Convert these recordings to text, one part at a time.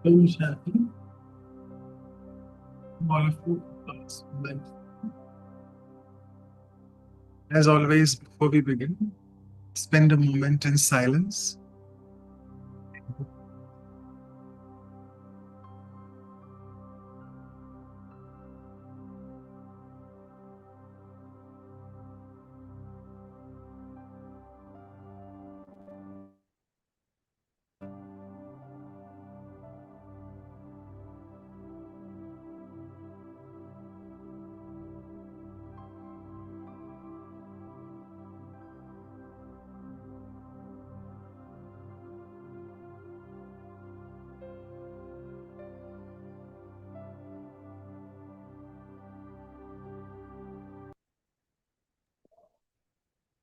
Om Shanti. All of you. As always, before we begin, spend a moment in silence.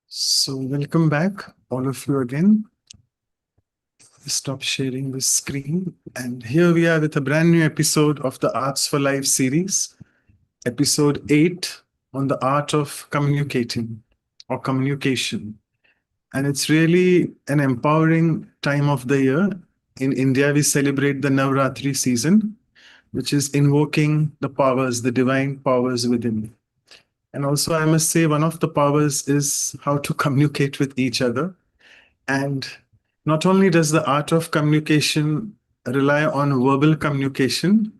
So, welcome back, all of you again. Stop sharing the screen. And here we are with a brand new episode of the Arts for Life series, episode 8 on the art of communicating or communication. And it's really an empowering time of the year. In India, we celebrate the Navratri season, which is invoking the powers, the divine powers within. And also, I must say, one of the powers is how to communicate with each other. And not only does the art of communication rely on verbal communication,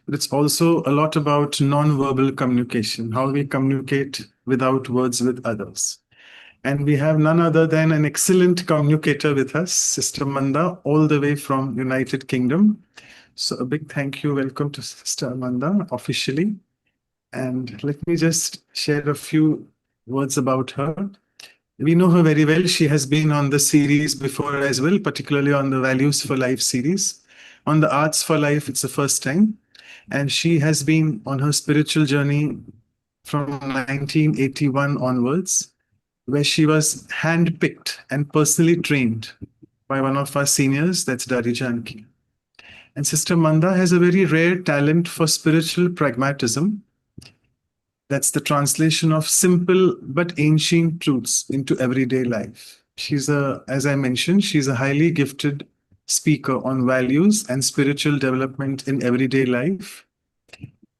but it's also a lot about non-verbal communication, how we communicate without words with others. And we have none other than an excellent communicator with us, Sister Manda, all the way from United Kingdom. So a big thank you. Welcome to Sister Manda officially. And let me just share a few words about her. We know her very well. She has been on the series before as well, particularly on the Values for Life series. On the Arts for Life, it's the first time. And she has been on her spiritual journey from 1981 onwards, where she was handpicked and personally trained by one of our seniors, that's Dari Janki. And Sister Manda has a very rare talent for spiritual pragmatism. That's the translation of simple but ancient truths into everyday life. As I mentioned, she's a highly gifted speaker on values and spiritual development in everyday life.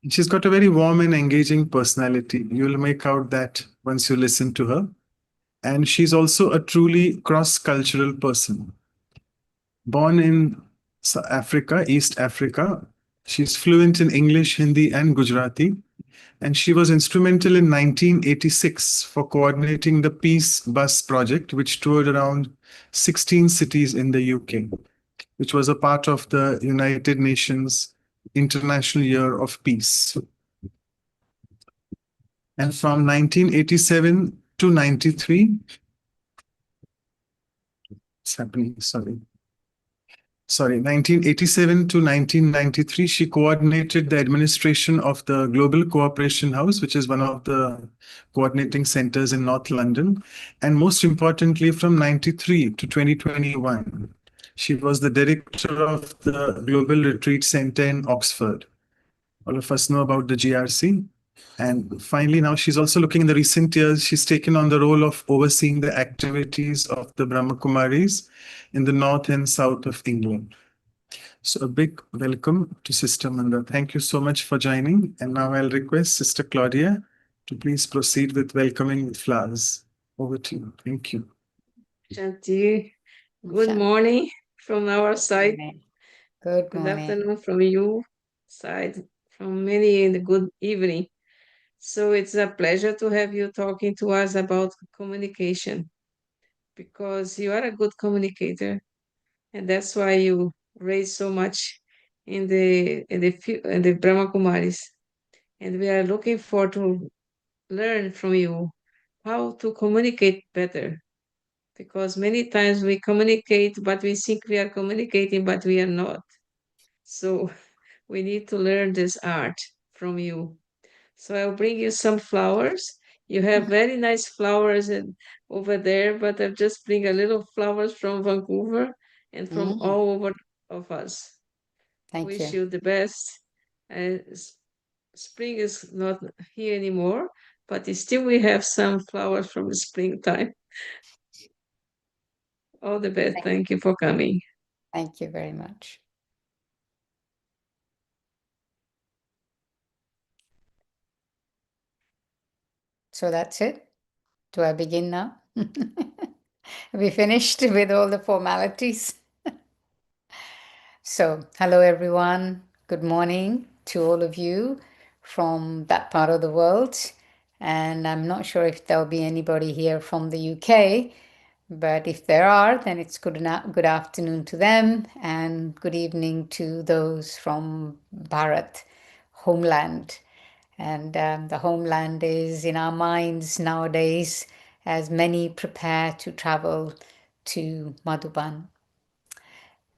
She's got a very warm and engaging personality. You'll make out that once you listen to her. And she's also a truly cross cultural person. Born in Africa, East Africa, she's fluent in English, Hindi, and Gujarati. And she was instrumental in 1986 for coordinating the Peace Bus project, which toured around 16 cities in the UK, which was a part of the United Nations International Year of Peace. And from 1987 to 93, it's happening, sorry, 1987 to 1993, she coordinated the administration of the Global Cooperation House, which is one of the coordinating centers in North London. And most importantly, from 93 to 2021, she was the director of the Global Retreat Center in Oxford. All of us know about the GRC. And finally, now she's also looking in the recent years, she's taken on the role of overseeing the activities of the Brahma Kumaris in the north and south of England. So a big welcome to Sister Manda. Thank you so much for joining. And now I'll request Sister Claudia to please proceed with welcoming with flowers. Over to you. Thank you. Shanti, good morning from our side. Good Good morning. afternoon from you side. From many in the good evening. So it's a pleasure to have you talking to us about communication, because you are a good communicator, and that's why you raise so much in the Brahma Kumaris, and we are looking forward to learn from you how to communicate better, because many times we communicate, but we think we are communicating, but we are not. So we need to learn this art from you. So I'll bring you some flowers. You have very nice flowers over there, but I'll just bring a little flowers from Vancouver and from all over of us. Thank Wish you. you the best. Spring is not here anymore, but still we have some flowers from the springtime. All the best. Thank you for coming. Thank you very much. So that's it. Do I begin now? Have we finished with all the formalities? So, hello everyone. Good morning to all of you from that part of the world. And I'm not sure if there'll be anybody here from the UK, but if there are, then it's good afternoon to them and good evening to those from Bharat, homeland. And the homeland is in our minds nowadays as many prepare to travel to Madhuban.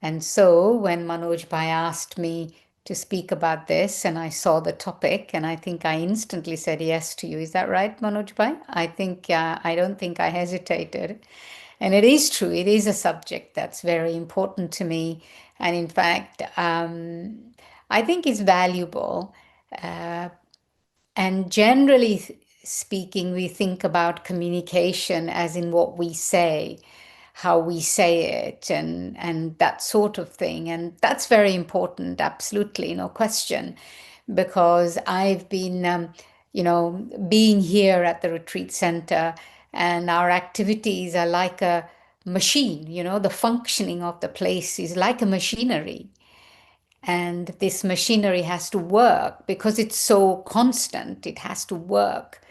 And so when Manoj Bhai asked me to speak about this and I saw the topic, and I think I instantly said yes to you. Is that right, Manoj Bhai? I don't think I hesitated. And it is true. It is a subject that's very important to me. And in fact, I think it's valuable. And generally speaking, we think about communication as in what we say, how we say it, and that sort of thing. And that's very important, absolutely, no question, because I've been, being here at the retreat center, and our activities are like a machine, the functioning of the place is like a machinery. And this machinery has to work because it's so constant. It has to work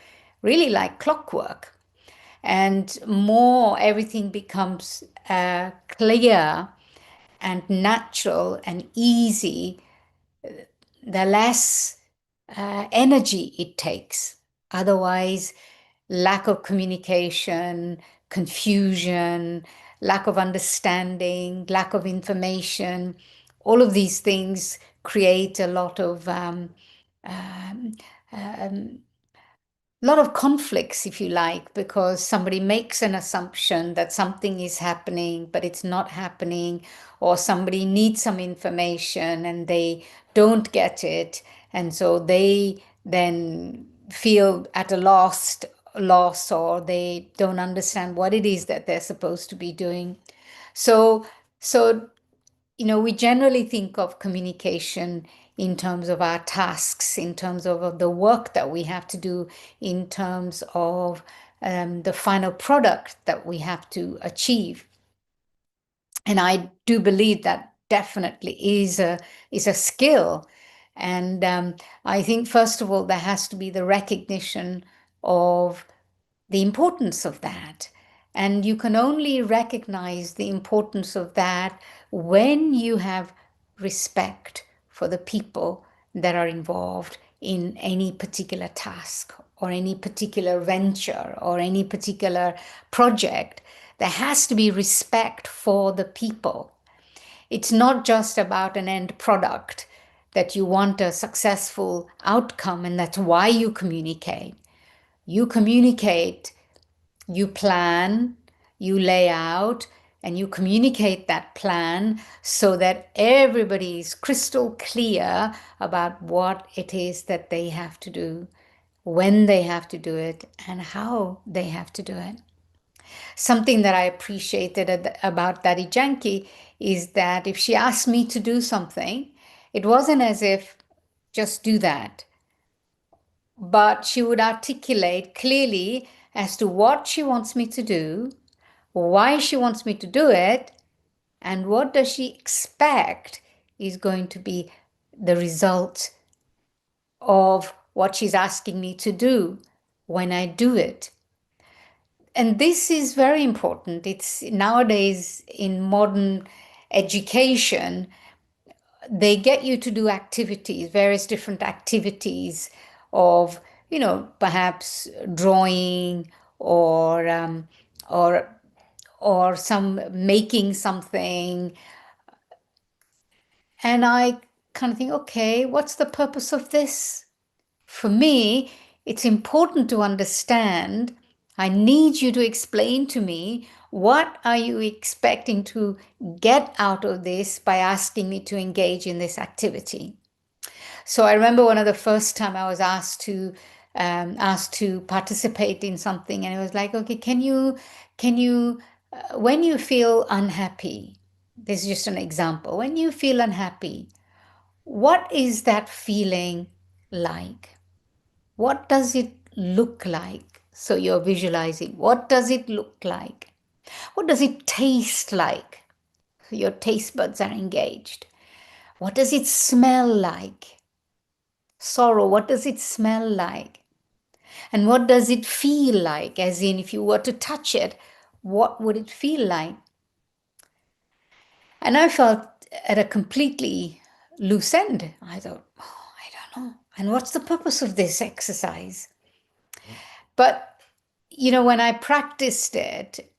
really like clockwork. And more everything becomes clear and natural and easy, the less energy it takes. Otherwise, lack of communication, confusion, lack of understanding, lack of information, all of these things create a lot of conflicts, if you like, because somebody makes an assumption that something is happening, but it's not happening, or somebody needs some information and they don't get it, and so they then feel at a loss, or they don't understand what it is that they're supposed to be doing. So we generally think of communication in terms of our tasks, in terms of the work that we have to do, in terms of the final product that we have to achieve. And I do believe that definitely is a skill. And I think, first of all, there has to be the recognition of the importance of that. And you can only recognize the importance of that when you have respect for the people that are involved in any particular task or any particular venture or any particular project. There has to be respect for the people. It's not just about an end product that you want a successful outcome, and that's why you communicate. You communicate, you plan, you lay out, and you communicate that plan so that everybody is crystal clear about what it is that they have to do, when they have to do it, and how they have to do it. Something that I appreciated about Daddy Janki is that if she asked me to do something, it wasn't as if just do that, but she would articulate clearly as to what she wants me to do, why she wants me to do it, and what does she expect is going to be the result of what she's asking me to do when I do it. And this is very important. It's nowadays in modern education, they get you to do activities, various different activities of, perhaps drawing or or some making something. And I kind of think, okay, what's the purpose of this? For me, it's important to understand. I need you to explain to me, what are you expecting to get out of this by asking me to engage in this activity? So I remember one of the first time I was asked to participate in something, and it was like, okay, can you when you feel unhappy, this is just an example, when you feel unhappy, what is that feeling like? What does it look like? So you're visualizing. What does it look like? What does it taste like? So your taste buds are engaged. What does it smell like? Sorrow, what does it smell like? And what does it feel like? As in, if you were to touch it, what would it feel like? And I felt at a completely loose end. I thought, oh, I don't know. And what's the purpose of this exercise? But, when I practiced it,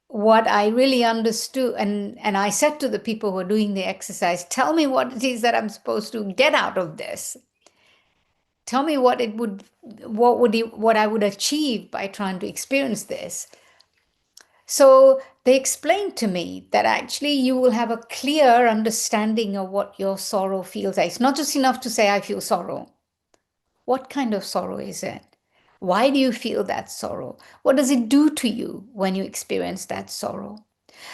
what I really understood, and I said to the people who were doing the exercise, tell me what it is that I'm supposed to get out of this. Tell me what I would achieve by trying to experience this. So they explained to me that actually you will have a clear understanding of what your sorrow feels like. It's not just enough to say, I feel sorrow. What kind of sorrow is it? Why do you feel that sorrow? What does it do to you when you experience that sorrow?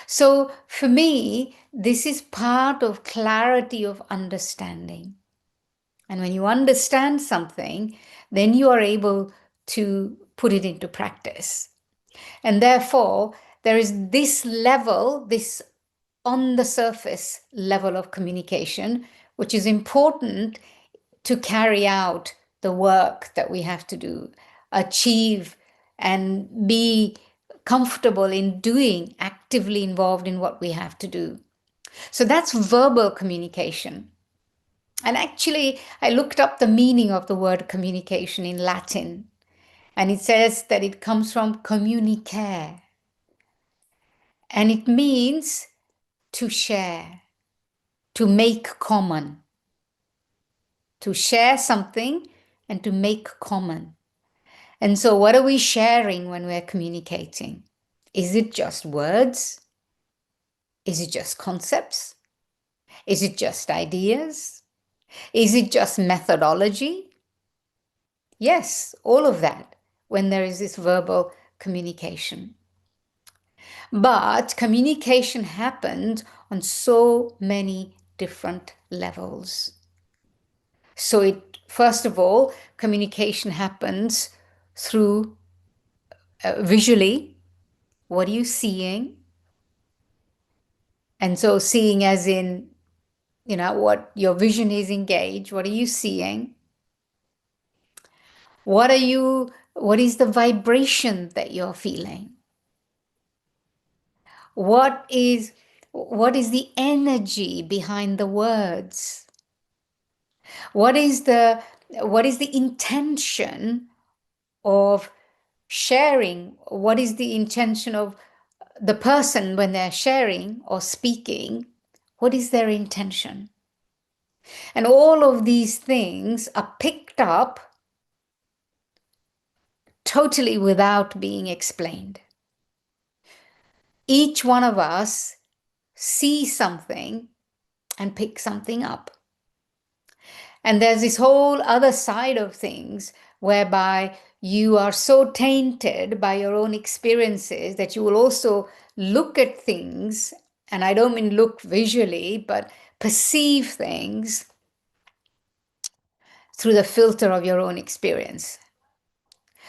So for me, this is part of clarity of understanding. And when you understand something, then you are able to put it into practice. And therefore, there is this level, this on the surface level of communication, which is important to carry out the work that we have to do, achieve, and be comfortable in doing, actively involved in what we have to do. So that's verbal communication. And actually, I looked up the meaning of the word communication in Latin, and it says that it comes from communicare, and it means to share, to make common, to share something and to make common. And so what are we sharing when we're communicating? Is it just words? Is it just concepts? Is it just ideas? Is it just methodology? Yes, all of that when there is this verbal communication. But communication happened on so many different levels. So first of all, communication happens through visually. What are you seeing? And so seeing as in, what your vision is engaged. What are you seeing? What is the vibration that you're feeling? What is the energy behind the words? What is the intention of sharing? What is the intention of the person when they're sharing or speaking? What is their intention? And all of these things are picked up totally without being explained. Each one of us sees something and picks something up. And there's this whole other side of things whereby you are so tainted by your own experiences that you will also look at things, and I don't mean look visually, but perceive things through the filter of your own experience.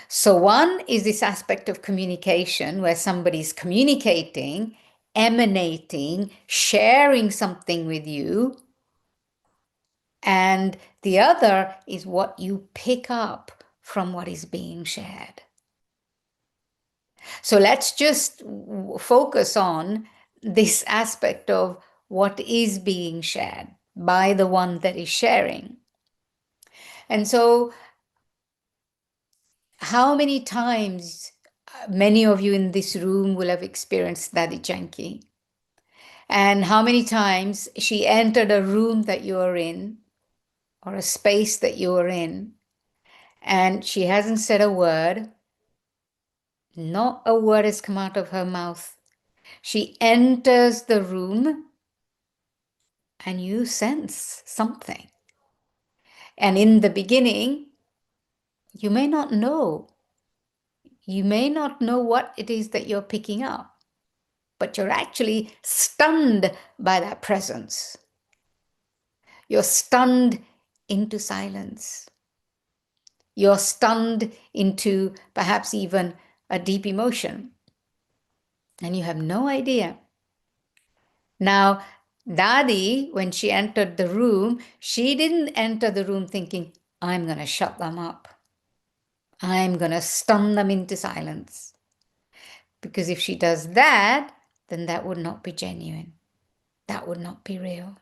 So one is this aspect of communication where somebody's communicating, emanating, sharing something with you. And the other is what you pick up from what is being shared. So let's just focus on this aspect of what is being shared by the one that is sharing. And so how many times many of you in this room will have experienced Daddy Janki? And how many times she entered a room that you are in or a space that you are in, and she hasn't said a word. Not a word has come out of her mouth. She enters the room and you sense something. And in the beginning, you may not know. You may not know what it is that you're picking up, but you're actually stunned by that presence. You're stunned into silence. You're stunned into perhaps even a deep emotion, and you have no idea. Now, Dadi, when she entered the room, she didn't enter the room thinking, I'm going to shut them up. I'm going to stun them into silence. Because if she does that, then that would not be genuine. That would not be real.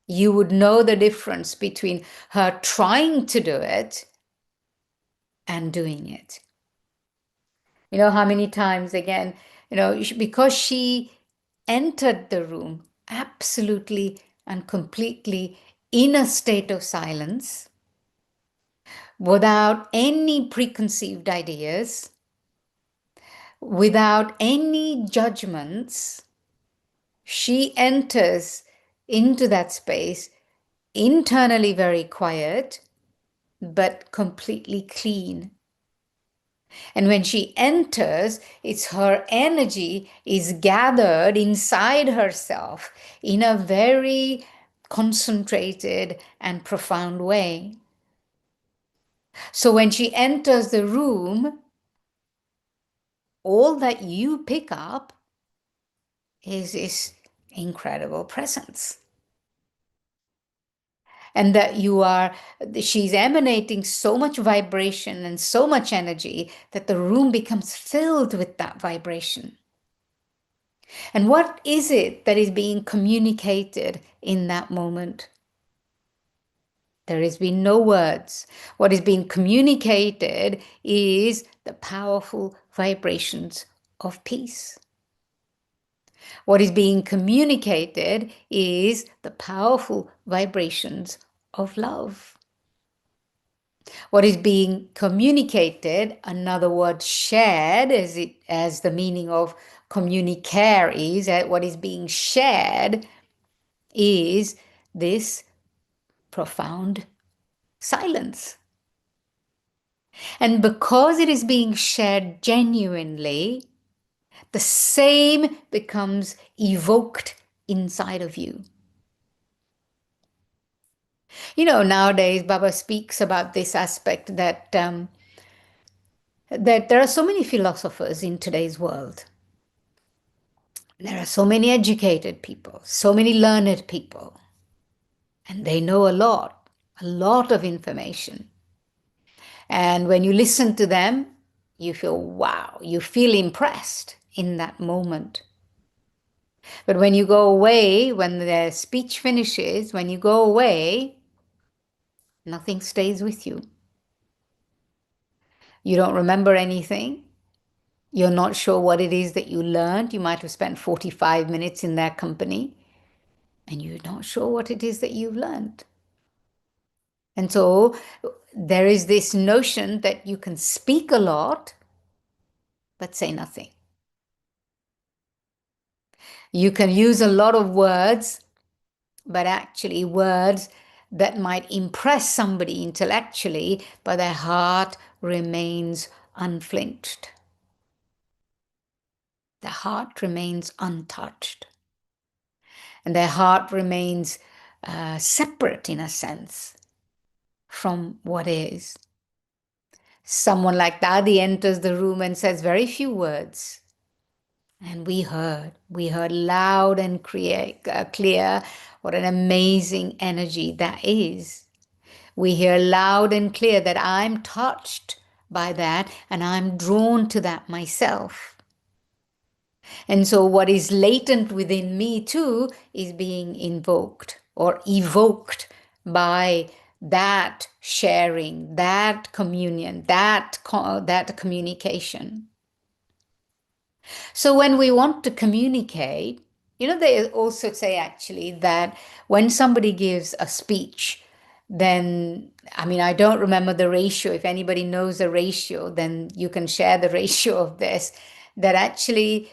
You would know the difference between her trying to do it and doing it. You know how many times, again, because she entered the room absolutely and completely in a state of silence, without any preconceived ideas, without any judgments, she enters into that space internally very quiet, but completely clean. And when she enters, it's her energy is gathered inside herself in a very concentrated and profound way. So when she enters the room, all that you pick up is this incredible presence. And that she's emanating so much vibration and so much energy that the room becomes filled with that vibration. And what is it that is being communicated in that moment? There has been no words. What is being communicated is the powerful vibrations of peace. What is being communicated is the powerful vibrations of love. What is being communicated, another word shared, as the meaning of communicare is, what is being shared is this profound silence. And because it is being shared genuinely, the same becomes evoked inside of you. Nowadays, Baba speaks about this aspect that there are so many philosophers in today's world. There are so many educated people, so many learned people, and they know a lot of information. And when you listen to them, you feel, wow, you feel impressed in that moment. But when you go away, when their speech finishes, when you go away, nothing stays with you. You don't remember anything. You're not sure what it is that you learned. You might have spent 45 minutes in their company, and you're not sure what it is that you've learned. And so there is this notion that you can speak a lot, but say nothing. You can use a lot of words, but actually words that might impress somebody intellectually, but their heart remains unflinched. Their heart remains untouched. And their heart remains separate, in a sense, from what is. Someone like Dadi enters the room and says very few words. And we heard loud and clear what an amazing energy that is. We hear loud and clear that I'm touched by that and I'm drawn to that myself. And so what is latent within me too is being invoked or evoked by that sharing, that communion, that communication. So when we want to communicate, they also say actually that when somebody gives a speech, then, I don't remember the ratio. If anybody knows the ratio, then you can share the ratio of this, that actually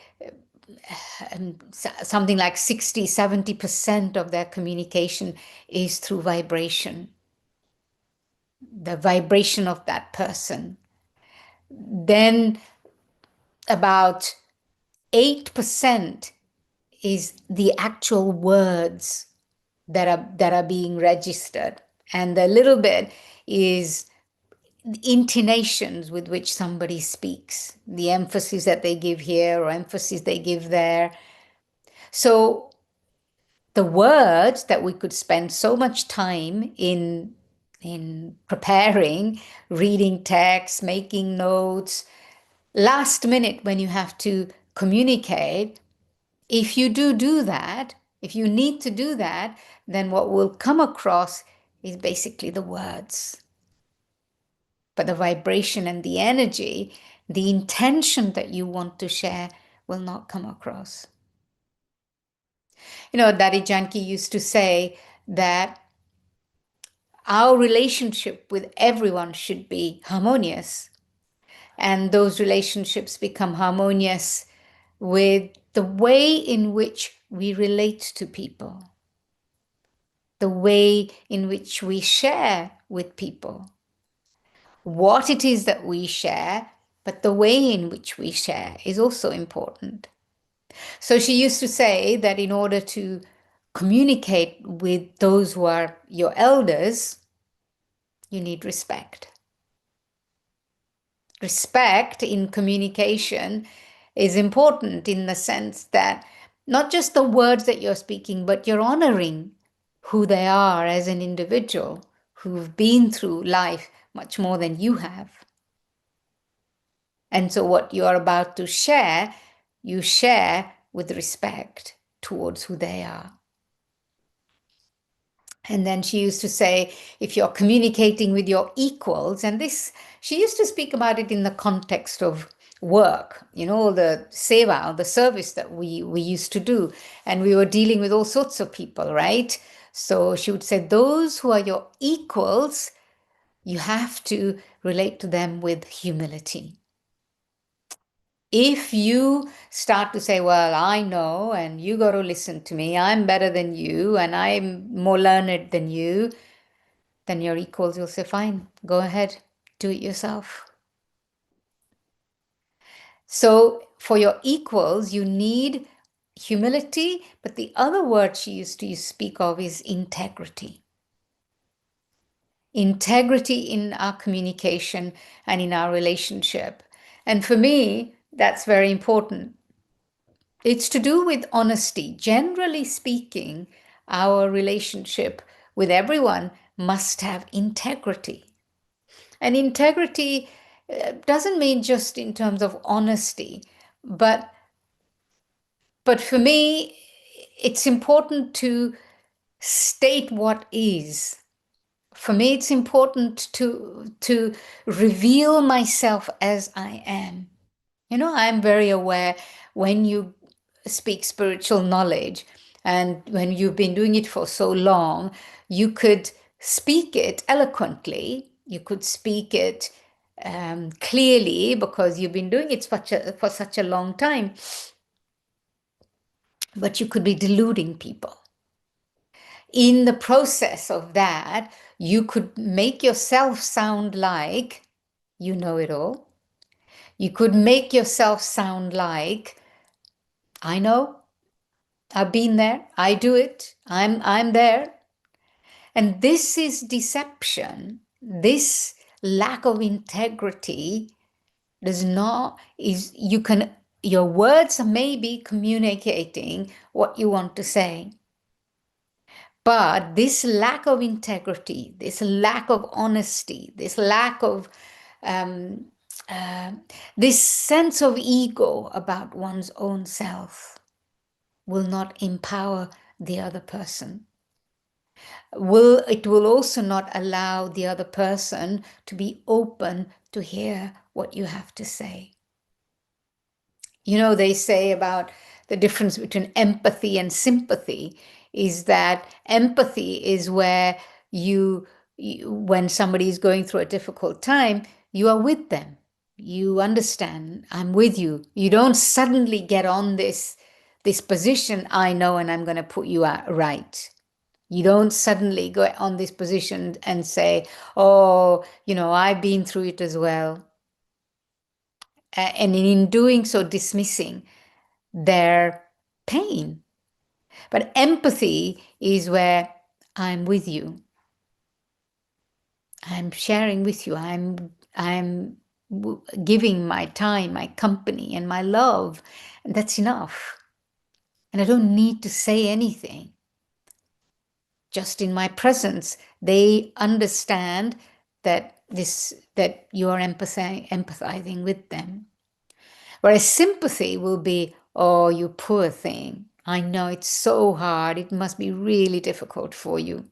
something like 60-70% of their communication is through vibration, the vibration of that person. Then about 8% is the actual words that are being registered, and a little bit is intonations with which somebody speaks, the emphasis that they give here or emphasis they give there. So the words that we could spend so much time in preparing, reading texts, making notes, last minute when you have to communicate, if you do that, if you need to do that, then what will come across is basically the words. But the vibration and the energy, the intention that you want to share will not come across. You know, Daddy Janki used to say that our relationship with everyone should be harmonious. And those relationships become harmonious with the way in which we relate to people, the way in which we share with people, what it is that we share, but the way in which we share is also important. So she used to say that in order to communicate with those who are your elders, you need respect. Respect in communication is important in the sense that not just the words that you're speaking, but you're honoring who they are as an individual who've been through life much more than you have. And so what you're about to share, you share with respect towards who they are. And then she used to say, if you're communicating with your equals, and this, she used to speak about it in the context of work, you know, the seva, the service that we used to do. And we were dealing with all sorts of people, right? So she would say, those who are your equals, you have to relate to them with humility. If you start to say, well, I know, and you got to listen to me, I'm better than you, and I'm more learned than you, then your equals will say, fine, go ahead, do it yourself. So for your equals, you need humility, but the other word she used to speak of is integrity. Integrity in our communication and in our relationship. And for me, that's very important. It's to do with honesty. Generally speaking, our relationship with everyone must have integrity. And integrity doesn't mean just in terms of honesty, but for me, it's important to state what is. For me, it's important to reveal myself as I am. You know, I'm very aware when you speak spiritual knowledge and when you've been doing it for so long, you could speak it eloquently, you could speak it clearly because you've been doing it for such a long time, but you could be deluding people. In the process of that, you could make yourself sound like you know it all. You could make yourself sound like, I know, I've been there, I do it, I'm there. And this is deception. This lack of integrity your words may be communicating what you want to say. But this lack of integrity, this lack of honesty, this lack of this sense of ego about one's own self will not empower the other person. It will also not allow the other person to be open to hear what you have to say. You know, they say about the difference between empathy and sympathy is that empathy is where when somebody is going through a difficult time, you are with them. You understand, I'm with you. You don't suddenly get on this position, I know, and I'm going to put you out right. You don't suddenly go on this position and say, oh, you know, I've been through it as well. And in doing so, dismissing their pain. But empathy is where I'm with you. I'm sharing with you. I'm I'm giving my time, my company, and my love, and that's enough. And I don't need to say anything. Just in my presence, they understand that you are empathizing with them. Whereas sympathy will be, oh, you poor thing. I know it's so hard. It must be really difficult for you.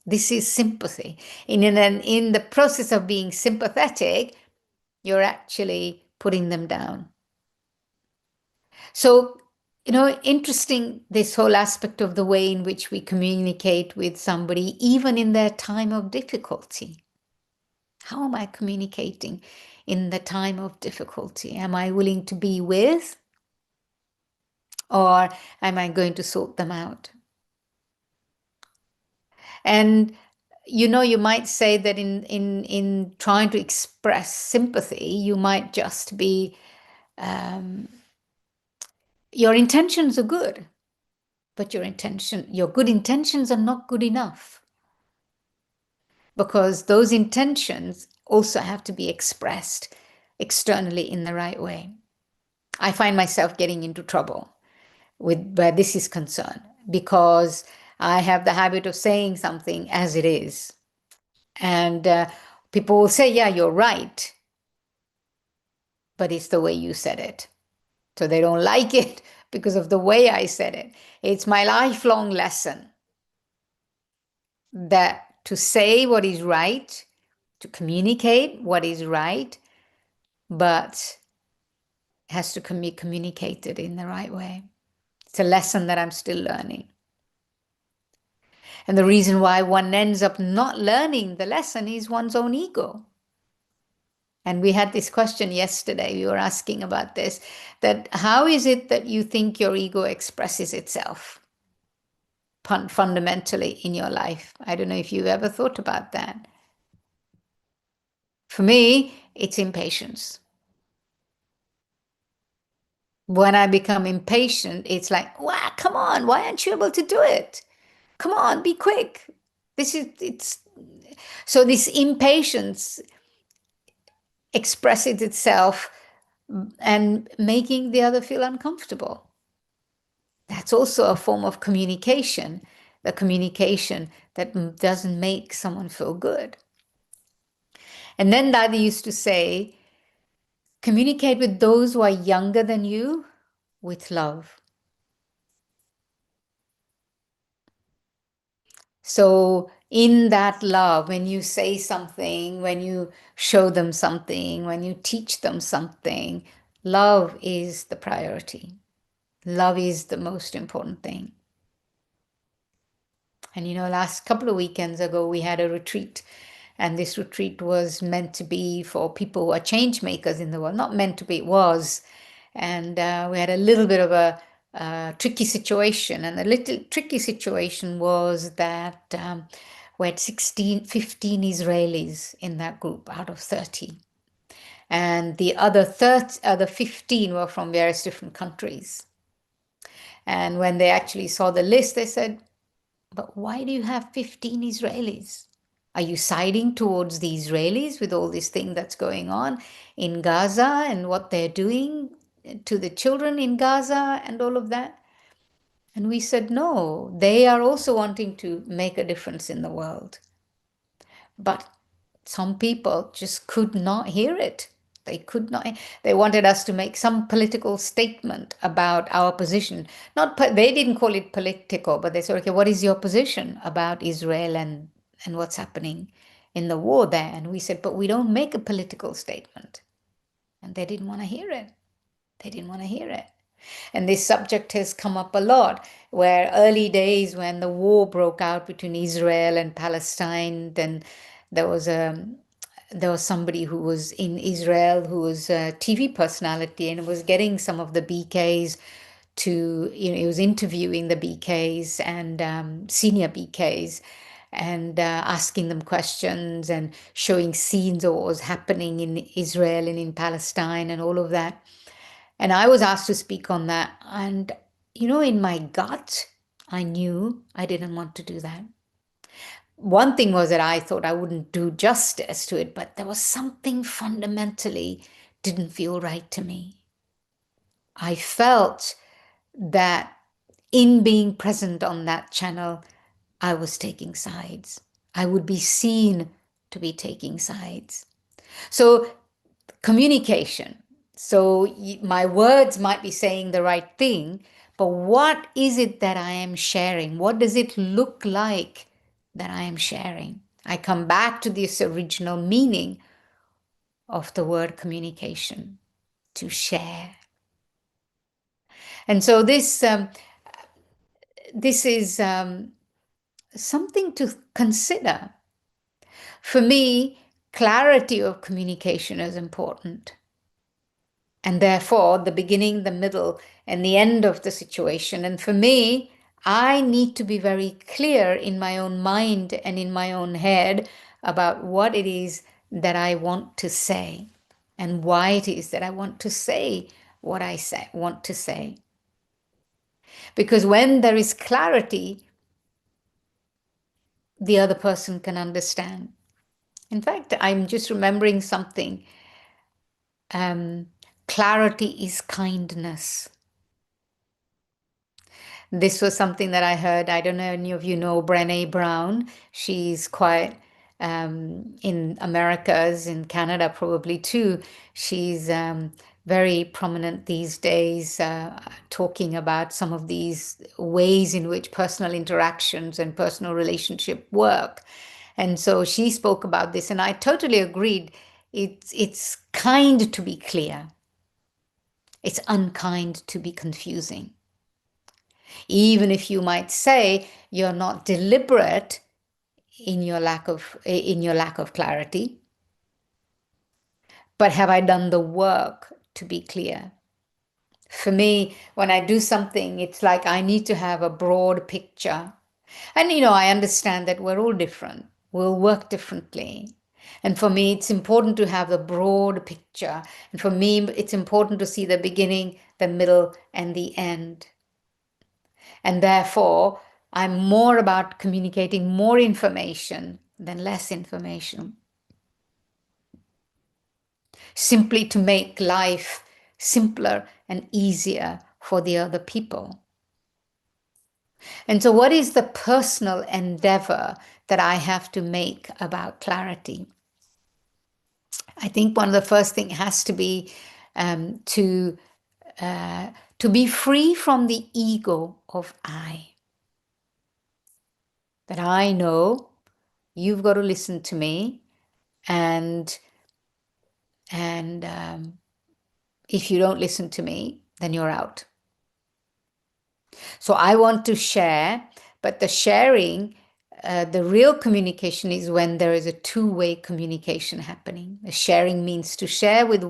This is sympathy. And in the process of being sympathetic, you're actually putting them down. So, interesting, this whole aspect of the way in which we communicate with somebody, even in their time of difficulty. How am I communicating in the time of difficulty? Am I willing to be with? Or am I going to sort them out? And you might say that in trying to express sympathy, you might just be, your intentions are good, but your good intentions are not good enough, because those intentions also have to be expressed externally in the right way. I find myself getting into trouble with where this is concerned, because I have the habit of saying something as it is. And people will say, yeah, you're right, but it's the way you said it. So they don't like it because of the way I said it. It's my lifelong lesson that to say what is right, to communicate what is right, but it has to be communicated in the right way. It's a lesson that I'm still learning. And the reason why one ends up not learning the lesson is one's own ego. And we had this question yesterday, we were asking about this, that how is it that you think your ego expresses itself fundamentally in your life? I don't know if you've ever thought about that. For me, it's impatience. When I become impatient, it's like, wow, come on, why aren't you able to do it? Come on, be quick. So this impatience expresses itself and making the other feel uncomfortable. That's also a form of communication, the communication that doesn't make someone feel good. And then Dadi used to say, communicate with those who are younger than you with love. So in that love, when you say something, when you show them something, when you teach them something, love is the priority. Love is the most important thing. And last couple of weekends ago, we had a retreat. And this retreat was meant to be for people who are change makers in the world. Not meant to be, it was. And we had a little bit of a tricky situation. And the little tricky situation was that we had 15 Israelis in that group out of 30. And the other 15 were from various different countries. And when they actually saw the list, they said, but why do you have 15 Israelis? Are you siding towards the Israelis with all this thing that's going on in Gaza and what they're doing to the children in Gaza and all of that? And we said, no, they are also wanting to make a difference in the world. But some people just could not hear it. They could not. They wanted us to make some political statement about our position. They didn't call it political, but they said, okay, what is your position about Israel and what's happening in the war there? And we said, but we don't make a political statement. And they didn't want to hear it. They didn't want to hear it. And this subject has come up a lot, where early days when the war broke out between Israel and Palestine, then there was somebody who was in Israel who was a TV personality and was getting some of the BKs he was interviewing the BKs and senior BKs and asking them questions and showing scenes of what was happening in Israel and in Palestine and all of that. And I was asked to speak on that. And, in my gut, I knew I didn't want to do that. one thing was that I thought I wouldn't do justice to it, but there was something fundamentally didn't feel right to me. I felt that in being present on that channel, I was taking sides. I would be seen to be taking sides. So communication. So my words might be saying the right thing, but what is it that I am sharing? What does it look like that I am sharing? I come back to this original meaning of the word communication, to share. And so this is something to consider. For me, clarity of communication is important. And therefore, the beginning, the middle, and the end of the situation. And for me, I need to be very clear in my own mind and in my own head about what it is that I want to say and why it is that I want to say what I want to say. Because when there is clarity, the other person can understand. In fact, I'm just remembering something. Clarity is kindness. This was something that I heard. I don't know if any of you know Brené Brown. She's quite in Americas, in Canada probably too. She's very prominent these days, talking about some of these ways in which personal interactions and personal relationship work. And so she spoke about this, and I totally agreed. It's kind to be clear. It's unkind to be confusing. Even if you might say you're not deliberate in your lack of clarity, but have I done the work to be clear? For me, when I do something, it's like I need to have a broad picture. And I understand that we're all different. We'll work differently. And for me, it's important to have the broad picture. And for me, it's important to see the beginning, the middle, and the end. And therefore, I'm more about communicating more information than less information. Simply to make life simpler and easier for the other people. And so what is the personal endeavor that I have to make about clarity? I think one of the first things has to be to be free from the ego of I. That I know you've got to listen to me, and if you don't listen to me, then you're out. So I want to share, but the sharing, the real communication is when there is a two-way communication happening. The sharing means to share with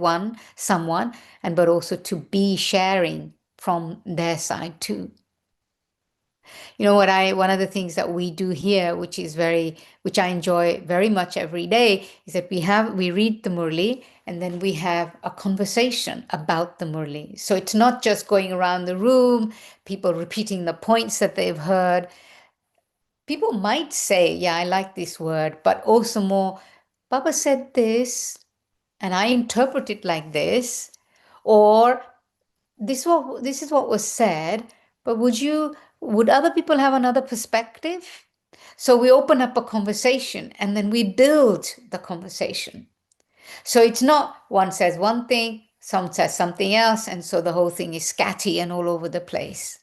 someone, but also to be sharing from their side too. One of the things that we do here, which I enjoy very much every day, is that we read the Murli and then we have a conversation about the Murli. So it's not just going around the room, people repeating the points that they've heard. People might say, yeah, I like this word, but also more, Baba said this, and I interpret it like this, or this is what was said, but would other people have another perspective? So we open up a conversation and then we build the conversation. So it's not one says one thing, some says something else, and so the whole thing is scatty and all over the place.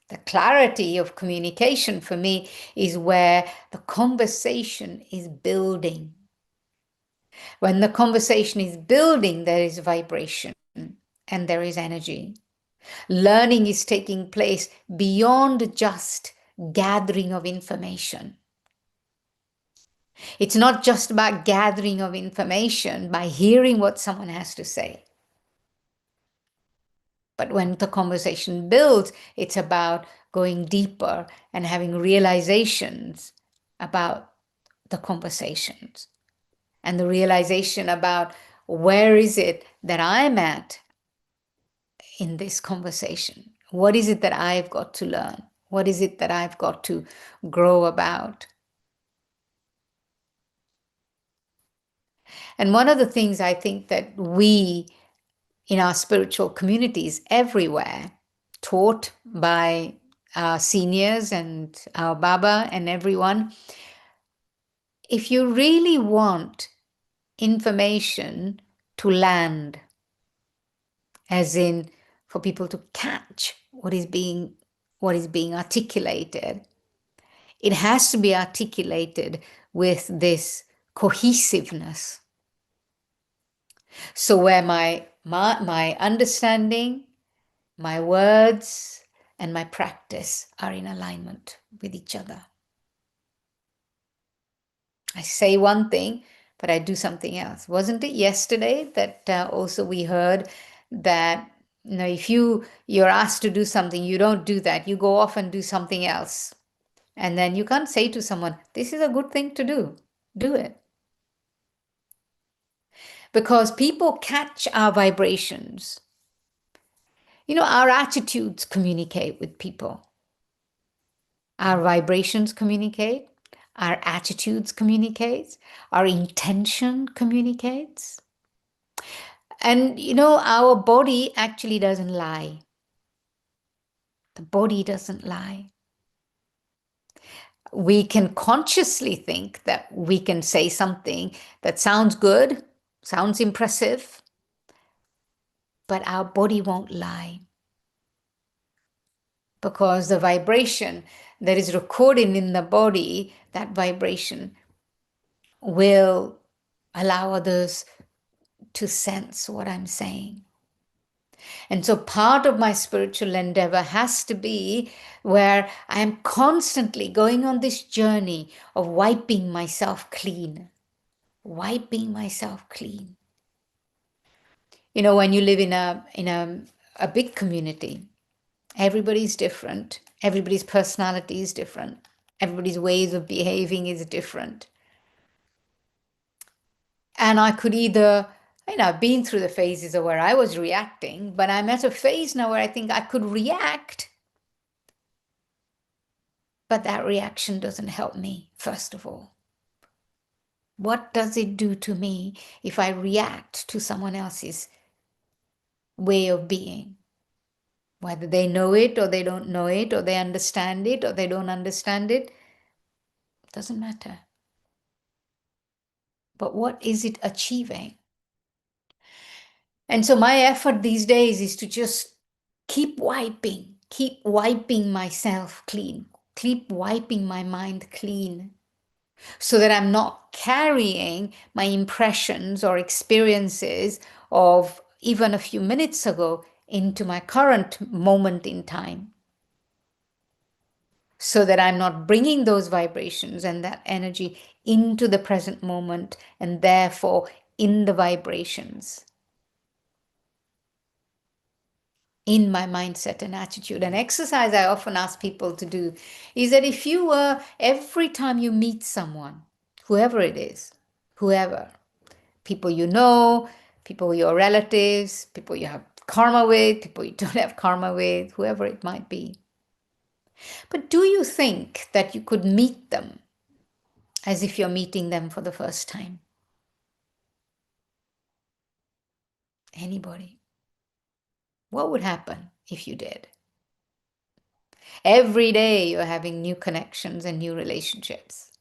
The clarity of communication for me is where the conversation is building. When the conversation is building, there is vibration and there is energy. Learning is taking place beyond just gathering of information. It's not just about gathering of information by hearing what someone has to say. But when the conversation builds, it's about going deeper and having realizations about the conversations. And the realization about where is it that I'm at in this conversation? What is it that I've got to learn? What is it that I've got to grow about? And one of the things I think that we in our spiritual communities everywhere, taught by our seniors and our Baba and everyone, if you really want information to land, as in for people to catch what is being articulated, it has to be articulated with this cohesiveness. So where my understanding, my words, and my practice are in alignment with each other. I say one thing, but I do something else. Wasn't it yesterday that also we heard that if you're asked to do something, you don't do that. You go off and do something else. And then you can't say to someone, this is a good thing to do. Do it. Because people catch our vibrations. Our attitudes communicate with people. Our vibrations communicate. Our attitudes communicate. Our intention communicates. And our body actually doesn't lie. The body doesn't lie. We can consciously think that we can say something that sounds good, sounds impressive, but our body won't lie. Because the vibration that is recorded in the body, that vibration will allow others to sense what I'm saying. And so part of my spiritual endeavor has to be where I am constantly going on this journey of wiping myself clean. Wiping myself clean. When you live in a big community, everybody's different. Everybody's personality is different. Everybody's ways of behaving is different. And I could either, I've been through the phases of where I was reacting, but I'm at a phase now where I think I could react, but that reaction doesn't help me, first of all. What does it do to me if I react to someone else's way of being? Whether they know it or they don't know it, or they understand it or they don't understand it, doesn't matter. But what is it achieving? And so my effort these days is to just keep wiping myself clean, keep wiping my mind clean, so that I'm not carrying my impressions or experiences of even a few minutes ago into my current moment in time. So that I'm not bringing those vibrations and that energy into the present moment, and therefore in the vibrations, in my mindset and attitude. An exercise I often ask people to do is that if you were, every time you meet someone, whoever it is, whoever, people you know, people your relatives, people you have karma with, people you don't have karma with, whoever it might be. But do you think that you could meet them as if you're meeting them for the first time? Anybody? What would happen if you did? Every day you're having new connections and new relationships.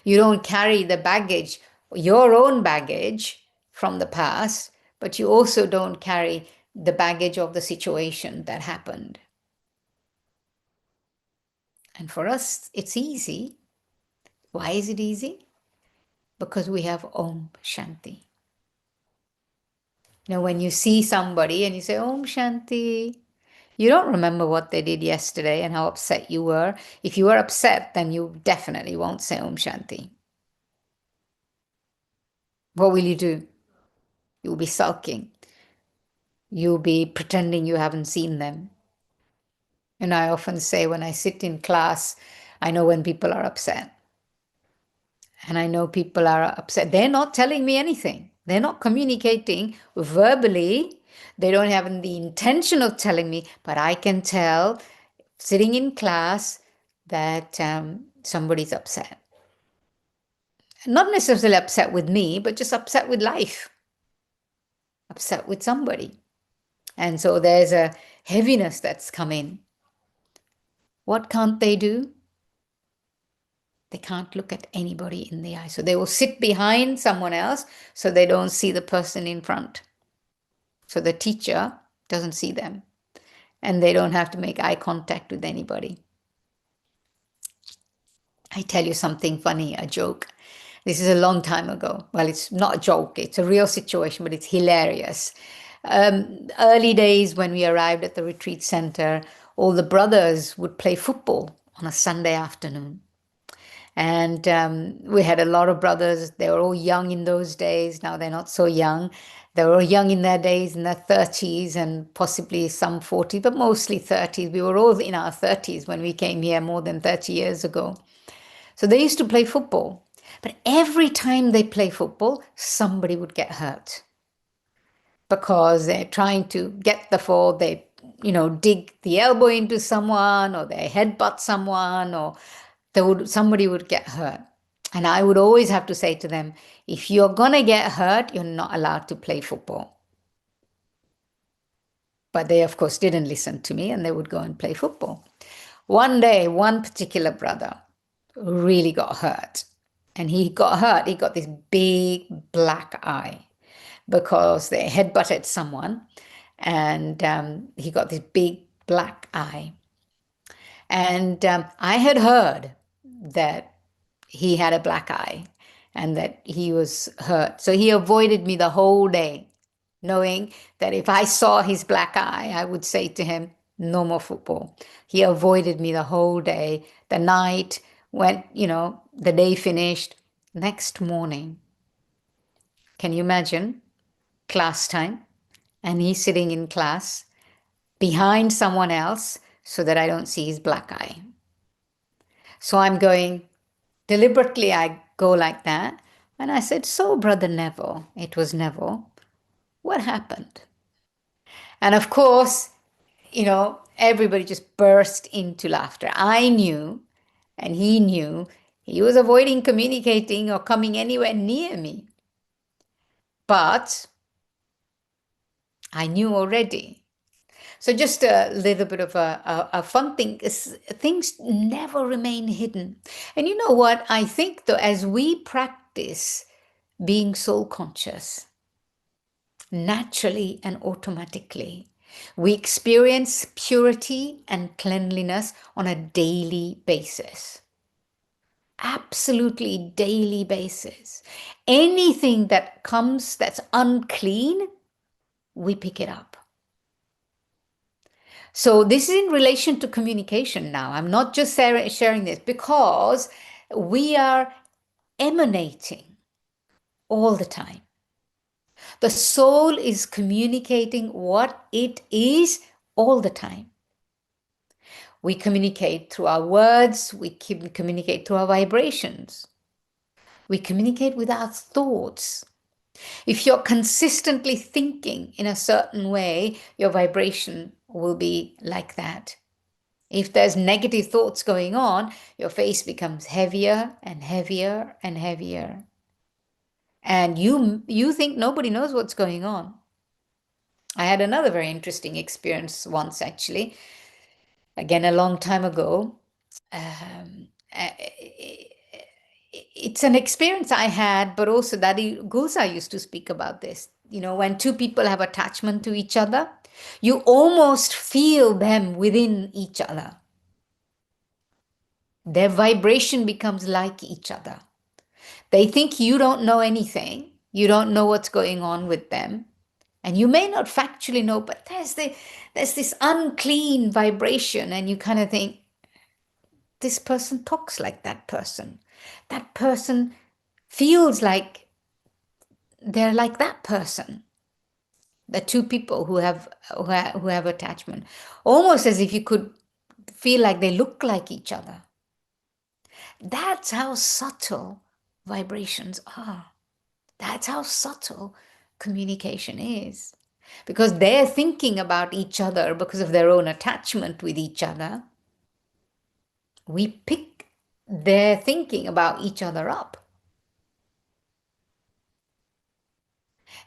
You don't carry the baggage, your own baggage from the past, but you also don't carry the baggage of the situation that happened. And for us, it's easy. Why is it easy? Because we have Om Shanti. When you see somebody and you say, Om Shanti, you don't remember what they did yesterday and how upset you were. If you were upset, then you definitely won't say Om Shanti. What will you do? You'll be sulking. You'll be pretending you haven't seen them. And I often say when I sit in class, I know when people are upset. And I know people are upset. They're not telling me anything. They're not communicating verbally. They don't have the intention of telling me, but I can tell sitting in class that somebody's upset. Not necessarily upset with me, but just upset with life, upset with somebody. And so there's a heaviness that's come in. What can't they do? They can't look at anybody in the eye. So they will sit behind someone else so they don't see the person in front. So the teacher doesn't see them. And they don't have to make eye contact with anybody. I tell you something funny, a joke. This is a long time ago. Well, it's not a joke. It's a real situation, but it's hilarious. Early days when we arrived at the retreat center, all the brothers would play football on a Sunday afternoon. And we had a lot of brothers. They were all young in those days. Now they're not so young. They were all young in their days, in their 30s and possibly some 40s, but mostly 30s. We were all in our 30s when we came here more than 30 years ago. So they used to play football. But every time they play football, somebody would get hurt because they're trying to get the ball. They, dig the elbow into someone, or they headbutt someone, or somebody would get hurt. And I would always have to say to them, if you're going to get hurt, you're not allowed to play football. But they, of course, didn't listen to me, and they would go and play football. One day, one particular brother really got hurt. And he got hurt. He got this big black eye because they headbutted someone, and he got this big black eye. And I had heard that he had a black eye and that he was hurt. So he avoided me the whole day, knowing that if I saw his black eye, I would say to him, no more football. He avoided me the whole day. The night went, the day finished. Next morning, can you imagine? Class time. And he's sitting in class behind someone else so that I don't see his black eye. So I'm going, deliberately I go like that. And I said, so Brother Neville, it was Neville, what happened? And of course, everybody just burst into laughter. I knew, and he knew, he was avoiding communicating or coming anywhere near me. But I knew already. So just a little bit of a fun thing. Things never remain hidden. And you know what? I think though, as we practice being soul conscious, naturally and automatically, we experience purity and cleanliness on a daily basis. Absolutely daily basis. Anything that comes that's unclean, we pick it up. So this is in relation to communication now. I'm not just sharing this because we are emanating all the time. The soul is communicating what it is all the time. We communicate through our words. We communicate through our vibrations. We communicate with our thoughts. If you're consistently thinking in a certain way, your vibration will be like that. If there's negative thoughts going on, your face becomes heavier and heavier and heavier. And you think nobody knows what's going on. I had another very interesting experience once, actually. Again, a long time ago. It's an experience I had, but also Daddy Gulsa used to speak about this. When two people have attachment to each other, you almost feel them within each other. Their vibration becomes like each other. They think you don't know anything. You don't know what's going on with them. And you may not factually know, but there's this unclean vibration, and you kind of think, this person talks like that person. That person feels like they're like that person. The two people who have attachment, almost as if you could feel like they look like each other. That's how subtle vibrations are. That's how subtle communication is. because they're thinking about each other because of their own attachment with each other. We pick their thinking about each other up.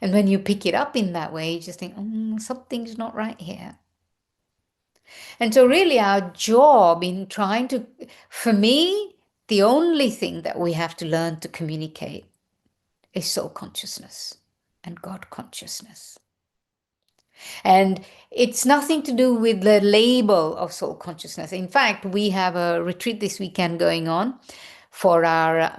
And when you pick it up in that way, you just think, something's not right here. And so really our job in trying to, for me, the only thing that we have to learn to communicate is soul consciousness and God consciousness. And it's nothing to do with the label of soul consciousness. In fact, we have a retreat this weekend going on for our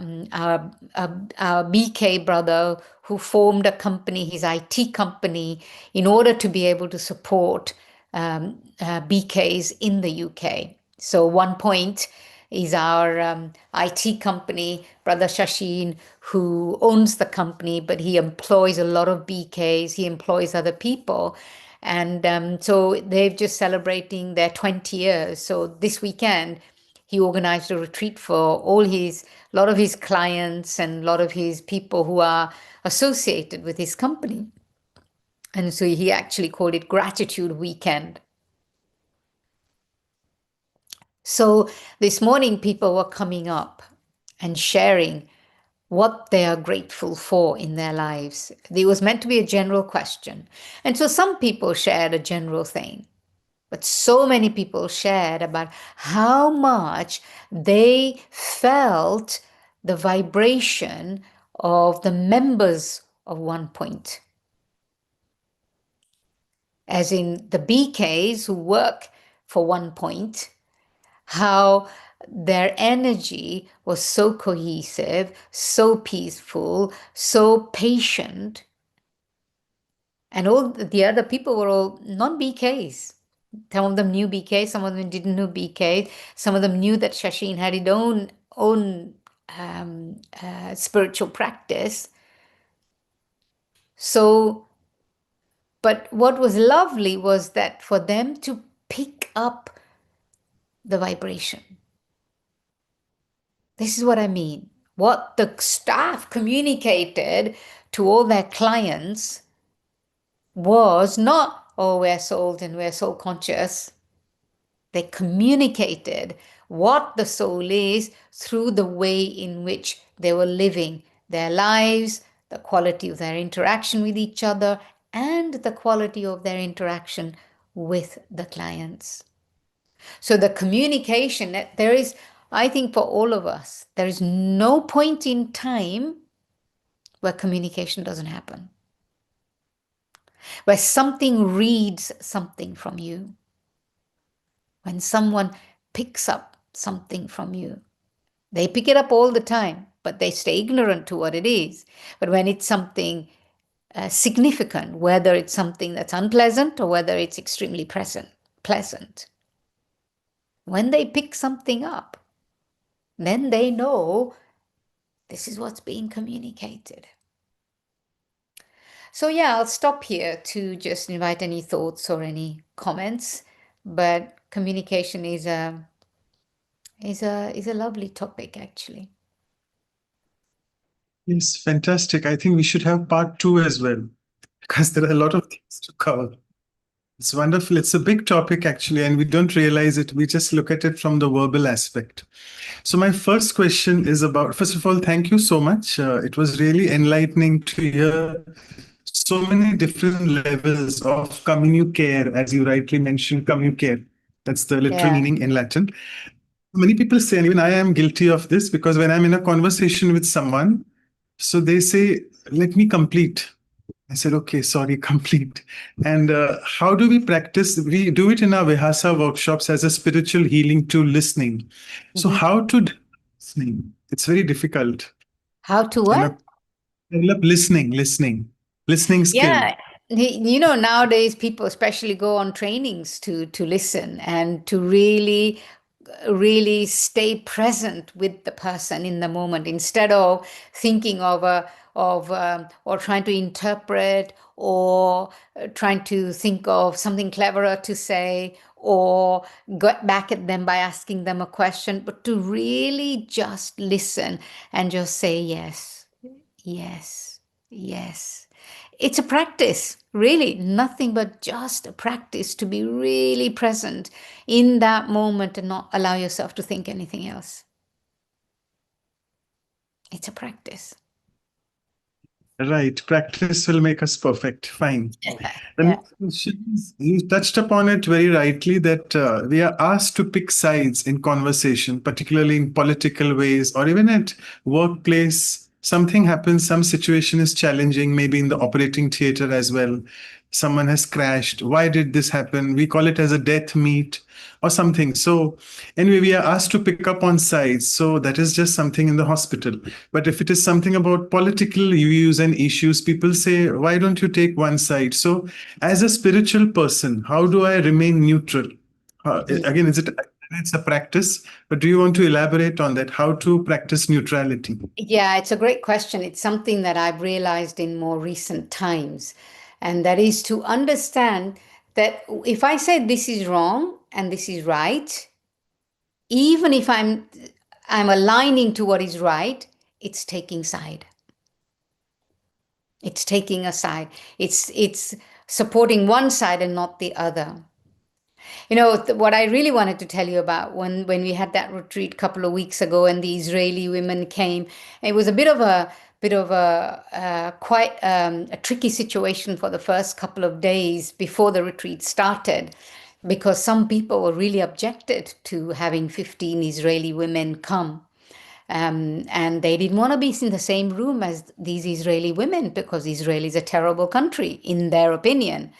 BK brother who formed a company, his IT company, in order to be able to support BKs in the UK. So One Point is our IT company, Brother Shashin, who owns the company, but he employs a lot of BKs, he employs other people. And so they're just celebrating their 20 years. So this weekend, he organized a retreat for a lot of his clients and a lot of his people who are associated with his company. And so he actually called it Gratitude Weekend. So this morning, people were coming up and sharing what they are grateful for in their lives. It was meant to be a general question. And so some people shared a general thing. But so many people shared about how much they felt the vibration of the members of One Point. As in the BKs who work for One Point, how their energy was so cohesive, so peaceful, so patient. And all the other people were all non-BKs. Some of them knew BK, some of them didn't know BK. Some of them knew that Shashin had his own spiritual practice. So, but what was lovely was that for them to pick up the vibration. This is what I mean. What the staff communicated to all their clients was not, oh, we're souled and we're soul conscious. They communicated what the soul is through the way in which they were living their lives, the quality of their interaction with each other, and the quality of their interaction with the clients. So the communication, there is, I think for all of us, there is no point in time where communication doesn't happen, where something reads something from you, when someone picks up something from you. They pick it up all the time, but they stay ignorant to what it is. But when it's something significant, whether it's something that's unpleasant or whether it's extremely pleasant, when they pick something up, then they know this is what's being communicated. So yeah, I'll stop here to just invite any thoughts or any comments. But communication is a lovely topic, actually. Yes, fantastic. I think we should have part two as well, because there are a lot of things to cover. It's wonderful. It's a big topic, actually, and we don't realize it. We just look at it from the verbal aspect. So my first question is about, first of all, thank you so much. It was really enlightening to hear so many different levels of communicare, as you rightly mentioned, communicare. That's the literal Yeah. meaning in Latin. Many people say, and even I am guilty of this, because when I'm in a conversation with someone, so they say, let me complete. I said, okay, sorry, complete. And how do we practice? We do it in our Vihasa workshops as a spiritual healing tool, listening. So how to do listening? It's very difficult. How to what? Develop listening skill. Yeah, you know, nowadays people especially go on trainings to listen and to really stay present with the person in the moment instead of thinking of or trying to interpret or trying to think of something cleverer to say or get back at them by asking them a question, but to really just listen and just say yes, yes, yes. It's a practice, really, nothing but just a practice to be really present in that moment and not allow yourself to think anything else. It's a practice. Right. Practice will make us perfect. Fine. The Yeah. next question is, you touched upon it very rightly that we are asked to pick sides in conversation, particularly in political ways or even at workplace. Something happens, some situation is challenging, maybe in the operating theater as well. Someone has crashed. Why did this happen? We call it as a death meet or something. So, anyway, we are asked to pick up on sides. So, that is just something in the hospital. But if it is something about political views and issues, people say, why don't you take one side? So, as a spiritual person, how do I remain neutral? Again, it's a practice, but do you want to elaborate on that? How to practice neutrality? Yeah, it's a great question. It's something that I've realized in more recent times. And that is to understand that if I say this is wrong and this is right, even if I'm aligning to what is right, it's taking side. It's taking a side. It's supporting one side and not the other. You know, what I really wanted to tell you about when we had that retreat a couple of weeks ago and the Israeli women came, it was a bit of a quite a tricky situation for the first couple of days before the retreat started, because some people were really objected to having 15 Israeli women come. And they didn't want to be in the same room as these Israeli women because Israel is a terrible country, in their opinion.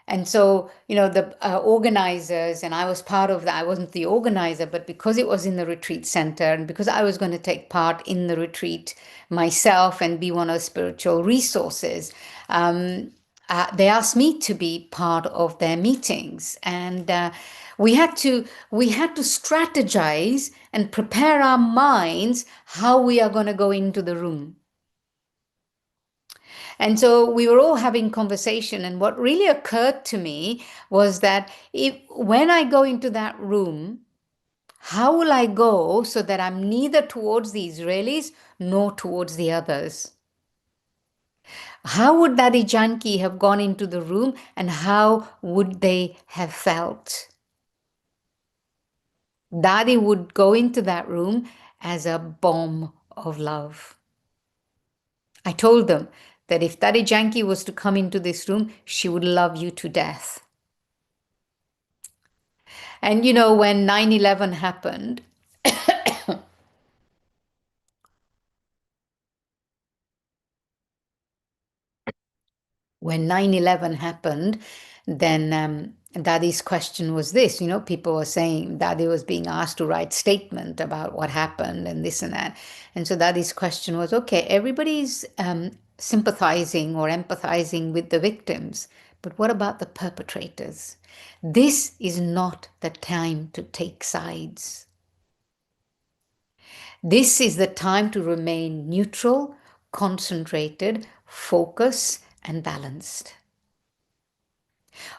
And so, you know, the organizers, and I was part of that. I wasn't the organizer, but because it was in the retreat center and because I was going to take part in the retreat myself and be one of the spiritual resources, they asked me to be part of their meetings. And we had to strategize and prepare our minds how we are going to go into the room. And so we were all having conversation, and what really occurred to me was that when I go into that room, how will I go so that I'm neither towards the Israelis nor towards the others? How would Daddy Janki have gone into the room, and how would they have felt? Daddy would go into that room as a bomb of love. I told them that if Daddy Janki was to come into this room, she would love you to death. And you know, when 9/11 happened, when 9/11 happened, then Daddy's question was this, you know, people were saying Daddy was being asked to write statement about what happened and this and that. And so Daddy's question was, okay, everybody's sympathizing or empathizing with the victims, but what about the perpetrators? This is not the time to take sides. This is the time to remain neutral, concentrated, focused, and balanced.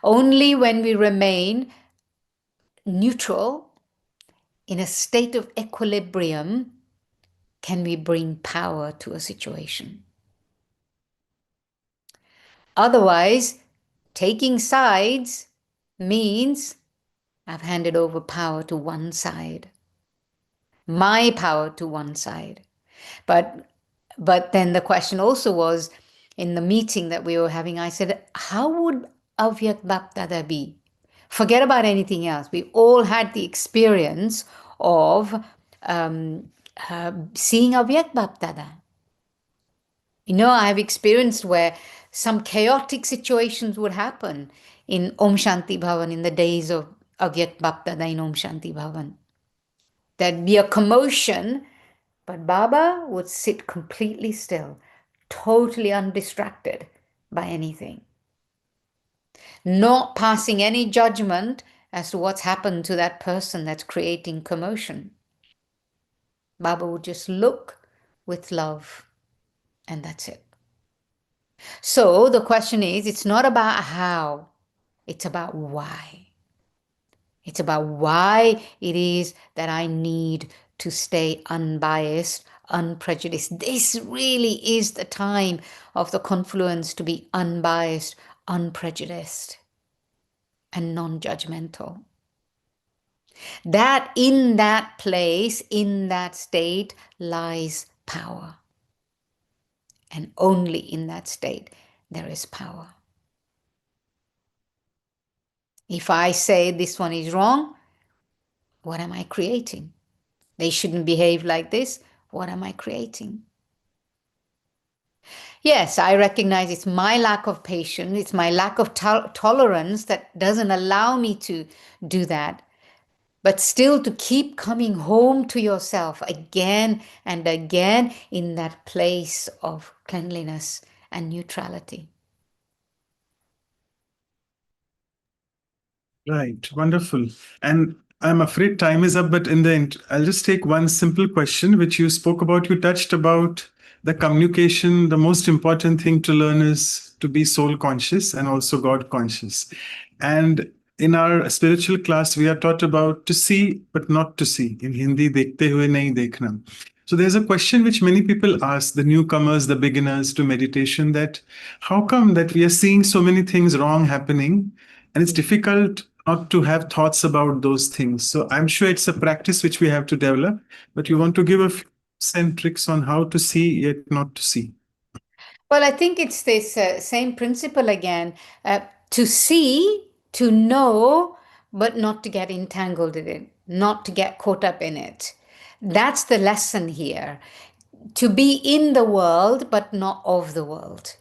Only when we remain neutral, in a state of equilibrium, can we bring power to a situation. Otherwise, taking sides means I've handed over power to one side, my power to one side. But then the question also was, in the meeting that we were having, I said, how would Avyak Baptada be? Forget about anything else. We all had the experience of seeing Avyak Baptada. You know, I've experienced where some chaotic situations would happen in Om Shanti Bhavan in the days of Avyak Baptada in Om Shanti Bhavan. There'd be a commotion, but Baba would sit completely still, totally undistracted by anything, not passing any judgment as to what's happened to that person that's creating commotion. Baba would just look with love, and that's it. So the question is, it's not about how, it's about why. It's about why it is that I need to stay unbiased unprejudiced. This really is the time of the confluence to be unbiased, unprejudiced, and non-judgmental. That in that place, in that state, lies power. And only in that state there is power. If I say this one is wrong, what am I creating? They shouldn't behave like this. What am I creating? Yes, I recognize it's my lack of patience, it's my lack of tolerance that doesn't allow me to do that. But still to keep coming home to yourself again and again in that place of cleanliness and neutrality. Right, wonderful. And I'm afraid time is up, but in the end, I'll just take one simple question which you spoke about. You touched about the communication. The most important thing to learn is to be soul conscious and also God conscious. And in our spiritual class, we are taught about to see but not to see. In Hindi, dekhte hue nahi dekhna. So there's a question which many people ask, the newcomers, the beginners to meditation, that how come that we are seeing so many things wrong happening and it's difficult not to have thoughts about those things. So I'm sure it's a practice which we have to develop, but you want to give a few tricks on how to see yet not to see. Well, I think it's this same principle again, to see, to know, but not to get entangled in it, not to get caught up in it. That's the lesson here. To be in the world, but not of the world.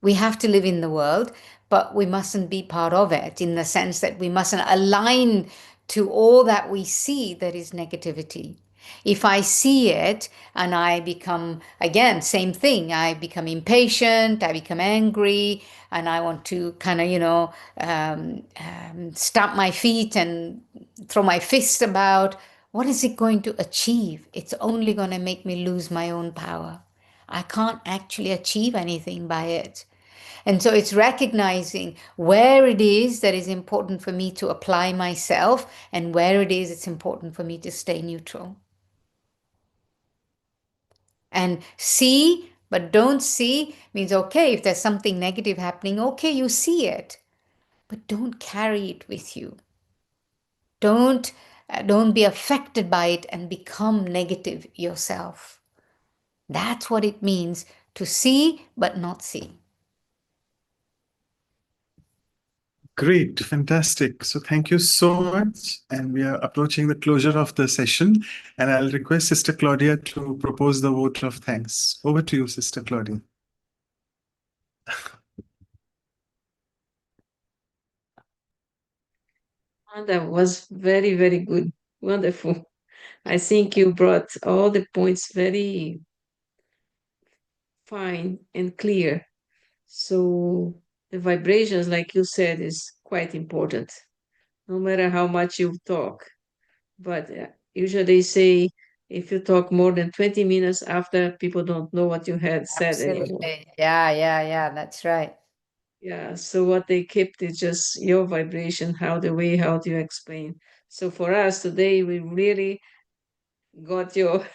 We have to live in the world, but we mustn't be part of it in the sense that we mustn't align to all that we see that is negativity. If I see it and I become, again, same thing, I become impatient, I become angry, and I want to kind of, stamp my feet and throw my fists about, what is it going to achieve? It's only going to make me lose my own power. I can't actually achieve anything by it. And so it's recognizing where it is that is important for me to apply myself and where it is it's important for me to stay neutral. And see, but don't see means, okay, if there's something negative happening, okay, you see it, but don't carry it with you. Don't be affected by it and become negative yourself. That's what it means to see, but not see. Great, fantastic. So thank you so much. And we are approaching the closure of the session. And I'll request Sister Claudia to propose the vote of thanks. Over to you, Sister Claudia. Manda was very, very good. Wonderful. I think you brought all the points very fine and clear. So the vibrations, like you said, is quite important, no matter how much you talk. But usually they say if you talk more than 20 minutes after, people don't know what you had said anymore. Absolutely. Yeah, that's right. Yeah, so what they kept is just your vibration, how do you explain? So for us today, we really got your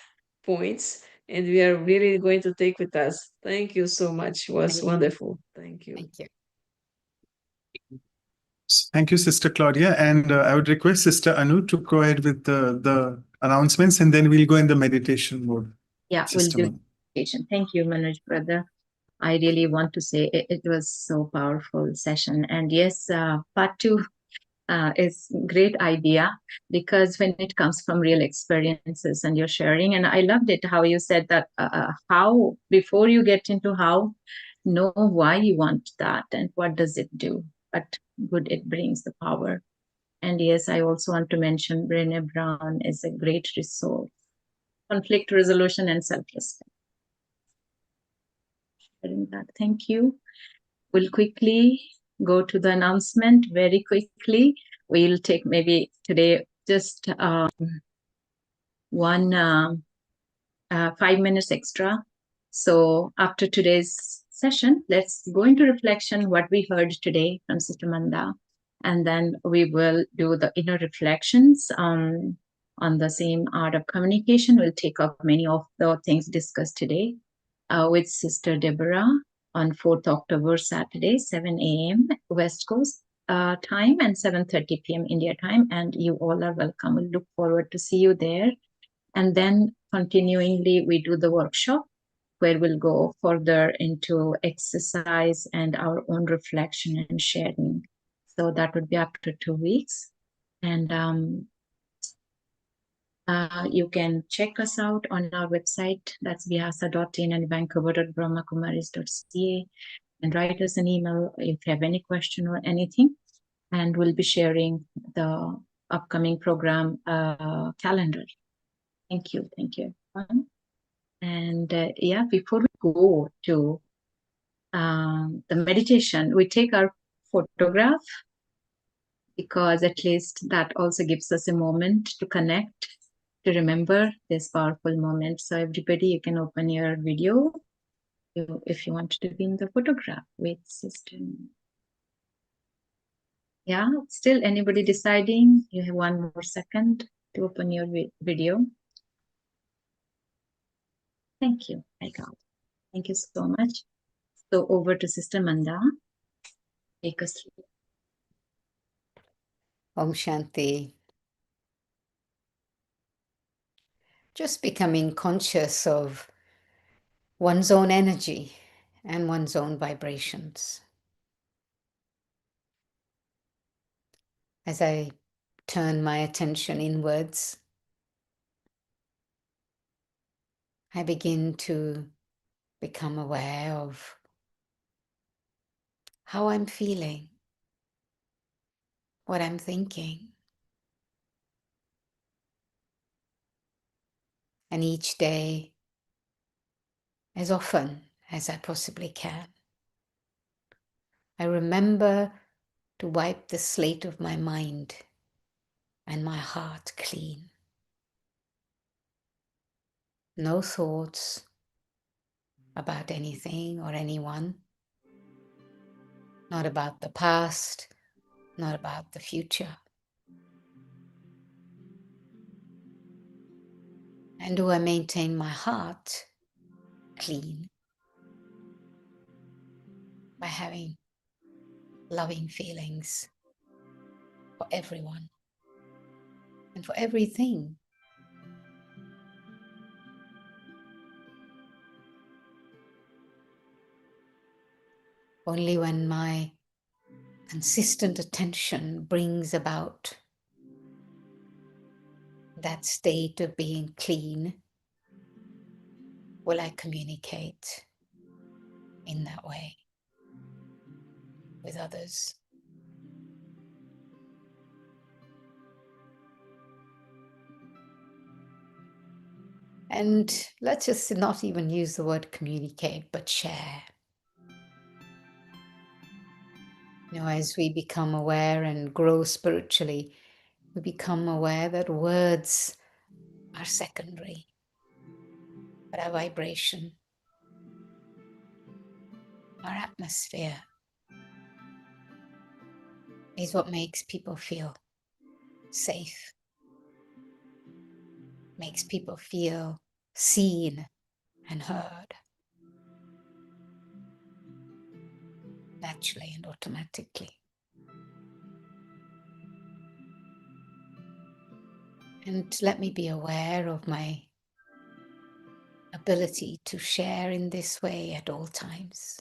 points and we are really going to take with us. Thank you so much. It was wonderful. Thank you. Thank you. Thank you, Sister Claudia. And I would request Sister Anu to go ahead with the announcements, and then we'll go in the meditation mode. Yeah, Sister we'll do Anu. meditation. Thank you, Manoj brother. I really want to say it was so powerful session. And yes, part two is great idea because when it comes from real experiences and you're sharing, and I loved it how you said that how before you get into how, know why you want that and what does it do, but good it brings the power. And yes, I also want to mention Brené Brown is a great resource, conflict resolution and self-respect. That. Thank you. We'll quickly go to the announcement very quickly. We'll take maybe today just 5 minutes extra. So after today's session, let's go into reflection what we heard today from Sister Manda. And then we will do the inner reflections. on the same art of communication. We'll take up many of the things discussed today with Sister Deborah on 4th October, Saturday, 7 a.m. West Coast time and 7:30 p.m. India time. And you all are welcome. We look forward to see you there. And then continuingly, we do the workshop where we'll go further into exercise and our own reflection and sharing. So that would be after 2 weeks. And you can check us out on our website. That's vyasa.in and vancouver.brahmakumaris.ca. And write us an email if you have any question or anything. And we'll be sharing the upcoming program calendar. Thank you. Thank you, everyone. And yeah, before we go to the meditation, we take our photograph because at least that also gives us a moment to connect, to remember this powerful moment. So everybody, you can open your video if you want to be in the photograph with Sister. Yeah, still anybody deciding? You have 1 more second to open your video. Thank you. I got it. Thank you so much. So over to Sister Manda. Take us through. Om Shanti. Just becoming conscious of one's own energy and one's own vibrations. As I turn my attention inwards, I begin to become aware of how I'm feeling, what I'm thinking. And each day, as often as I possibly can, I remember to wipe the slate of my mind and my heart clean. No thoughts about anything or anyone, not about the past, not about the future. And do I maintain my heart clean by having loving feelings for everyone and for everything. Only when my consistent attention brings about that state of being clean will I communicate in that way with others. And let's just not even use the word communicate, but share. You know, as we become aware and grow spiritually, we become aware that words are secondary, but our vibration, our atmosphere is what makes people feel safe, makes people feel seen and heard, naturally and automatically. And let me be aware of my ability to share in this way at all times,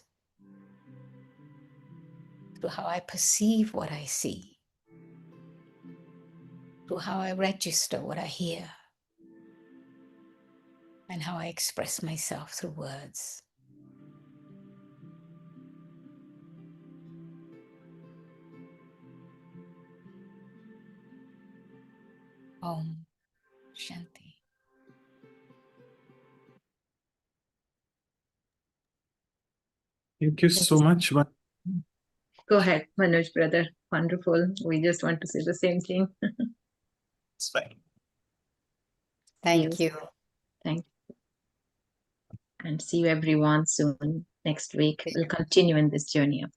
through how I perceive what I see, through how I register what I hear, and how I express myself through words. Om Shanti. Thank you so much. Go ahead, Manoj, brother. Wonderful. We just want to say the same thing. It's fine. Thank you. Thank you. And see you everyone soon next week. We'll continue in this journey of